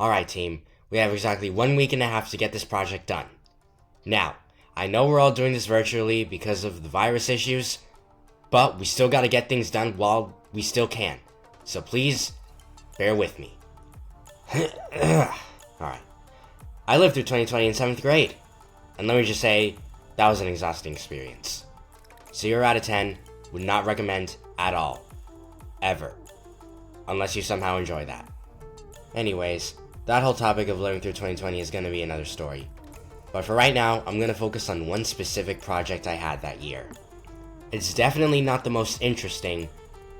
Alright team, we have exactly 1 week and a half to get this project done. Now, I know we're all doing this virtually because of the virus issues, but we still gotta get things done while we still can. So please, bear with me. Alright. I lived through 2020 in 7th grade, and let me just say, that was an exhausting experience. 0 out of 10, would not recommend at all. Ever. Unless you somehow enjoy that. Anyways, that whole topic of living through 2020 is going to be another story. But for right now, I'm going to focus on one specific project I had that year. It's definitely not the most interesting,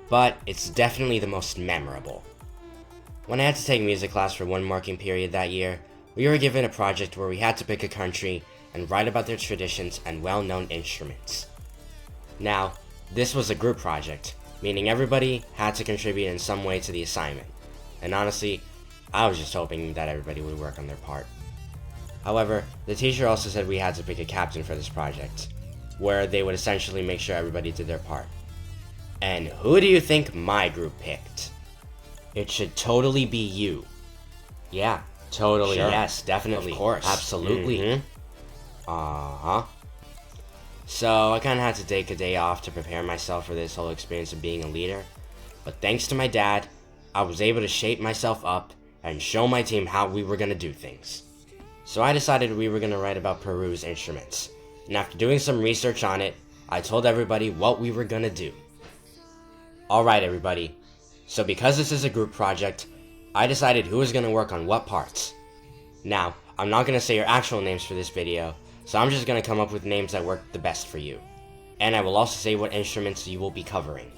but it's definitely the most memorable. When I had to take music class for one marking period that year, we were given a project where we had to pick a country and write about their traditions and well-known instruments. Now, this was a group project, meaning everybody had to contribute in some way to the assignment. And honestly, I was just hoping that everybody would work on their part. However, the teacher also said we had to pick a captain for this project, where they would essentially make sure everybody did their part. And who do you think my group picked? It should totally be you. Yeah, totally. Sure. Yes, definitely. Of course. Absolutely. So I kind of had to take a day off to prepare myself for this whole experience of being a leader. But thanks to my dad, I was able to shape myself up and show my team how we were going to do things. So I decided we were going to write about Peru's instruments. And after doing some research on it, I told everybody what we were going to do. Alright everybody, so because this is a group project, I decided who was going to work on what parts. Now, I'm not going to say your actual names for this video, so I'm just going to come up with names that work the best for you. And I will also say what instruments you will be covering.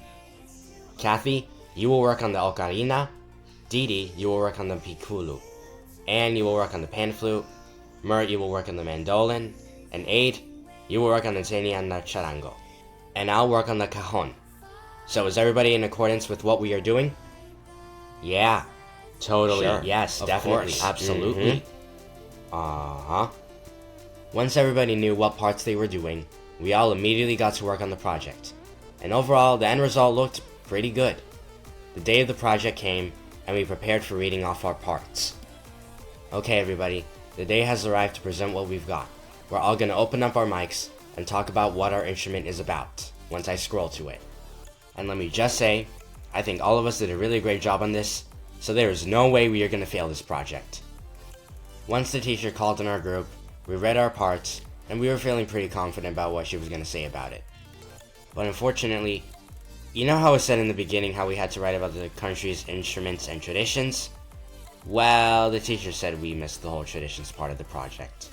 Kathy, you will work on the ocarina. Didi, you will work on the piccolo. Anne, you will work on the pan flute. Mert, you will work on the mandolin. And Aid, you will work on the teni and the charango. And I'll work on the cajon. So is everybody in accordance with what we are doing? Yeah, totally. Sure. Yes, of definitely. Course. Absolutely. Once everybody knew what parts they were doing, we all immediately got to work on the project. And overall, the end result looked pretty good. The day of the project came, and we prepared for reading off our parts. Okay everybody, the day has arrived to present what we've got. We're all going to open up our mics and talk about what our instrument is about, once I scroll to it. And let me just say, I think all of us did a really great job on this, so there is no way we are going to fail this project. Once the teacher called in our group, we read our parts, and we were feeling pretty confident about what she was going to say about it. But unfortunately, you know how I said in the beginning how we had to write about the country's instruments and traditions? Well, the teacher said we missed the whole traditions part of the project.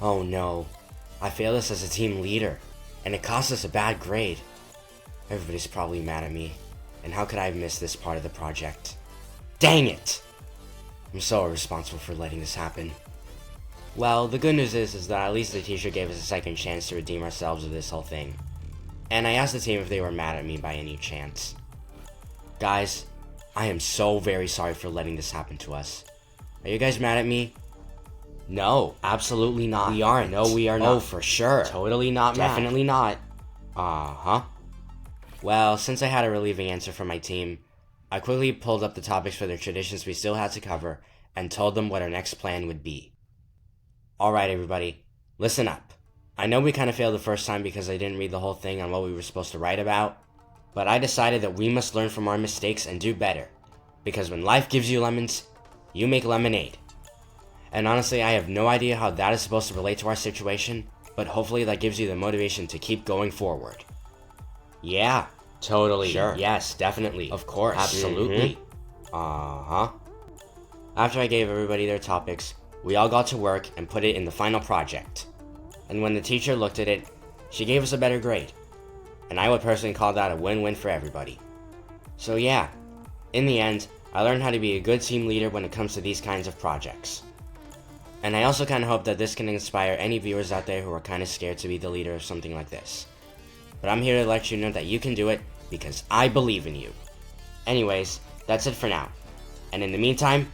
Oh no, I failed this as a team leader, and it cost us a bad grade. Everybody's probably mad at me, and how could I have missed this part of the project? Dang it! I'm so irresponsible for letting this happen. Well, the good news is that at least the teacher gave us a second chance to redeem ourselves of this whole thing. And I asked the team if they were mad at me by any chance. Guys, I am so very sorry for letting this happen to us. Are you guys mad at me? No, absolutely not. We aren't. No, we are not. Oh, for sure. Totally not mad. Definitely not. Well, since I had a relieving answer from my team, I quickly pulled up the topics for the traditions we still had to cover and told them what our next plan would be. Alright everybody, listen up. I know we kind of failed the first time because I didn't read the whole thing on what we were supposed to write about, but I decided that we must learn from our mistakes and do better, because when life gives you lemons, you make lemonade. And honestly, I have no idea how that is supposed to relate to our situation, but hopefully that gives you the motivation to keep going forward. Yeah, totally. Sure. Yes, definitely. Of course. Absolutely. After I gave everybody their topics, we all got to work and put it in the final project. And when the teacher looked at it, she gave us a better grade. And I would personally call that a win-win for everybody. So yeah, in the end, I learned how to be a good team leader when it comes to these kinds of projects. And I also kind of hope that this can inspire any viewers out there who are kind of scared to be the leader of something like this. But I'm here to let you know that you can do it because I believe in you. Anyways, that's it for now. And in the meantime,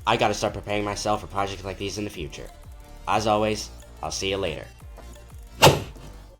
I gotta start preparing myself for projects like these in the future. As always, I'll see you later.